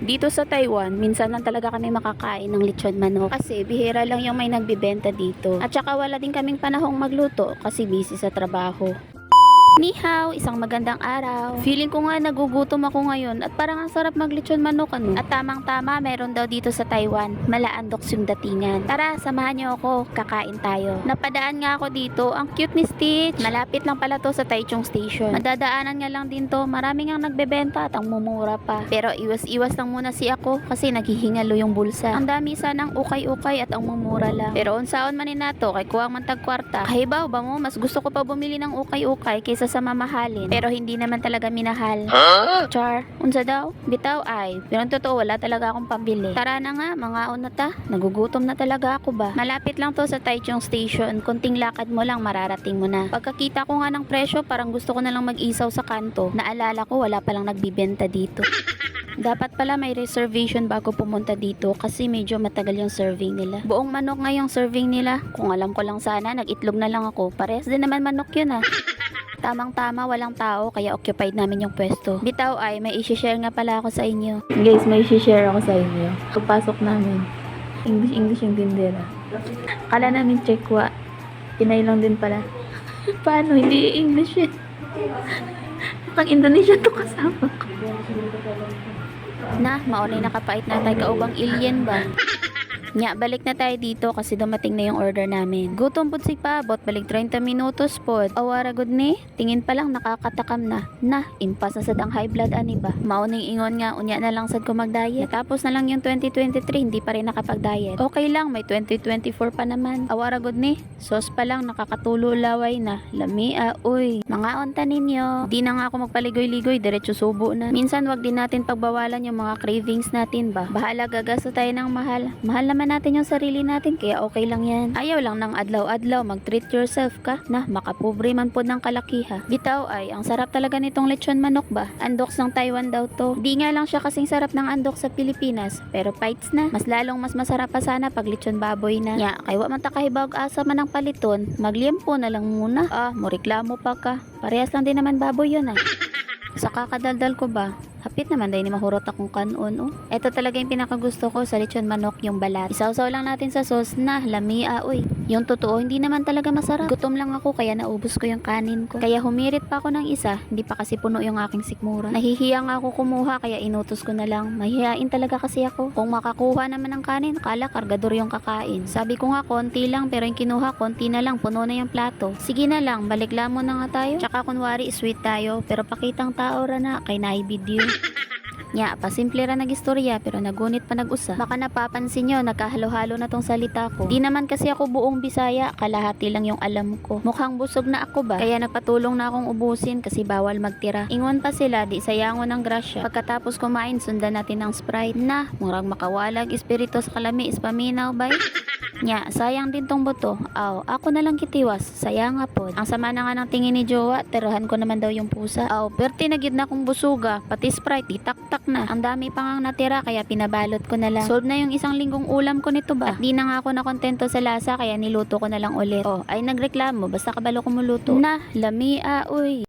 Dito sa Taiwan, minsan lang talaga kami makakain ng lechon manok kasi bihira lang yung may nagbibenta dito. At saka wala din kaming panahong magluto kasi busy sa trabaho. Ni hao, isang magandang araw. Feeling ko nga nagugutom ako ngayon at parang ang sarap maglechon manok ano. At tamang-tama, meron daw dito sa Taiwan. Malaandoks yung datingan. Tara, samahan niyo ako, kakain tayo. Napadaan nga ako dito, ang cute ni Stitch. Malapit lang pala to sa Taichung Station. Madadaanan nga lang din to, maraming ang nagbebenta at ang mumura pa. Pero iwas-iwas lang muna si ako kasi naghihingalo yung bulsa. Ang dami sanang ukay-ukay at ang mumura lang. Pero unsaon man nato kay kuwang mantag kwarta. Kahibaw ba mo, mas gusto ko pa bumili ng ukay-ukay kaysa sa mamahalin. Pero hindi naman talaga minahal. Char, unsa daw? Bitaw ay. Pero ang totoo, wala talaga akong pambili. Tara na nga, mga na ta. Nagugutom na talaga ako ba? Malapit lang to sa Taichung Station. Kunting lakad mo lang, mararating mo na. Pagkakita ko nga ng presyo, parang gusto ko na lang mag-isaw sa kanto. Naalala ko, wala palang nagbibenta dito. Dapat pala may reservation bago pumunta dito kasi medyo matagal yung serving nila. Buong manok nga yung serving nila. Kung alam ko lang sana, nag-itlog na lang ako. Parehas din naman manok yun ah. Tamang-tama, walang tao, kaya occupied namin yung pwesto. Bitaw ay, may isi-share nga pala ako sa inyo. Guys, may isi-share ako sa inyo. Pagpasok namin, English yung tindera. Kala namin Chekwa. Pinay lang din pala. Paano? Hindi English yun. Pang Indonesia to kasama ko. Na, maunay nakapait na tayo kaubang alien ba? Nya, balik na tayo dito kasi dumating na yung order namin. Gutom po si Pabot, balik 30 minutos po. Awara good ni, tingin pa lang nakakatakam na. Na, impas na sad ang high blood ani ba? Mauning ingon nga, unya na lang sad ko mag-diet. Natapos na lang yung 2023, hindi pa rin nakapag-diet. Okay lang, may 2024 pa naman. Awara good ni, sos pa lang nakakatulo laway na. Lamia, uy. Mga onta ninyo. Di na nga ako magpaligoy-ligoy, diretso subo na. Minsan wag din natin pagbawalan yung mga cravings natin ba? Bahala gagasto tayo ng mahal. Mahal naman natin yung sarili natin kaya okay lang yan. Ayaw lang ng adlaw-adlaw mag-treat yourself ka na makapobre man po ng kalakiha. Bitaw ay ang sarap talaga nitong lechon manok ba? Andoks ng Taiwan daw to. Di nga lang siya kasing sarap ng andok sa Pilipinas pero fights na. Mas lalong mas masarap pa sana pag lechon baboy na. Ya, kay wa man ta kahibawag asa man ang paliton, magliempo na lang muna. Ah, mo reklamo pa ka. Parehas lang din naman baboy yun ah. Sa kakadaldal ko ba? Hapit naman dahil ni mahurot akong kanon oh. Ito talaga yung pinakagusto ko sa lechon manok, yung balat. Isawsaw lang natin sa sauce na lamia uy. Yung totoo hindi naman talaga masarap. Gutom lang ako kaya naubos ko yung kanin ko. Kaya humirit pa ako ng isa, hindi pa kasi puno yung aking sikmura. Nahihiya nga ako kumuha kaya inutos ko na lang. Mahihain talaga kasi ako. Kung makakuha naman ng kanin, kala kargador yung kakain. Sabi ko nga konti lang pero yung kinuha konti na lang, puno na yung plato. Sige na lang, balik lamon na nga tayo. Tsaka kunwari sweet tayo pero pakitang tao ra na kay naibidyo. Nya, pasimple ra nagistorya pero nagunit pa nag-usa. Baka napapansin nyo, nagkahalo-halo na tong salita ko. Di naman kasi ako buong Bisaya, kalahati lang yung alam ko. Mukhang busog na ako ba? Kaya nagpatulong na akong ubusin kasi bawal magtira. Ingon pa sila, di sayangon ng grasya. Pagkatapos kumain, sundan natin ng Sprite. Na, murag makawalag espiritu sa kalami, ispaminaw bay. Nya, sayang din tong buto. Aw, ako na lang kitiwas. Sayang nga po. Ang sama na nga ng tingin ni Jowa, tirahan ko naman daw yung pusa. Aw, perti na gid na kong busuga. Pati Sprite, itak-tak na. Ang dami pa ngang natira, kaya pinabalot ko na lang. Solve na yung isang linggong ulam ko nito ba? At di na nga ako nakontento sa lasa, kaya niluto ko na lang ulit. Oh, ay nagreklamo, basta kabalo ko muluto. Na, lamia, uy.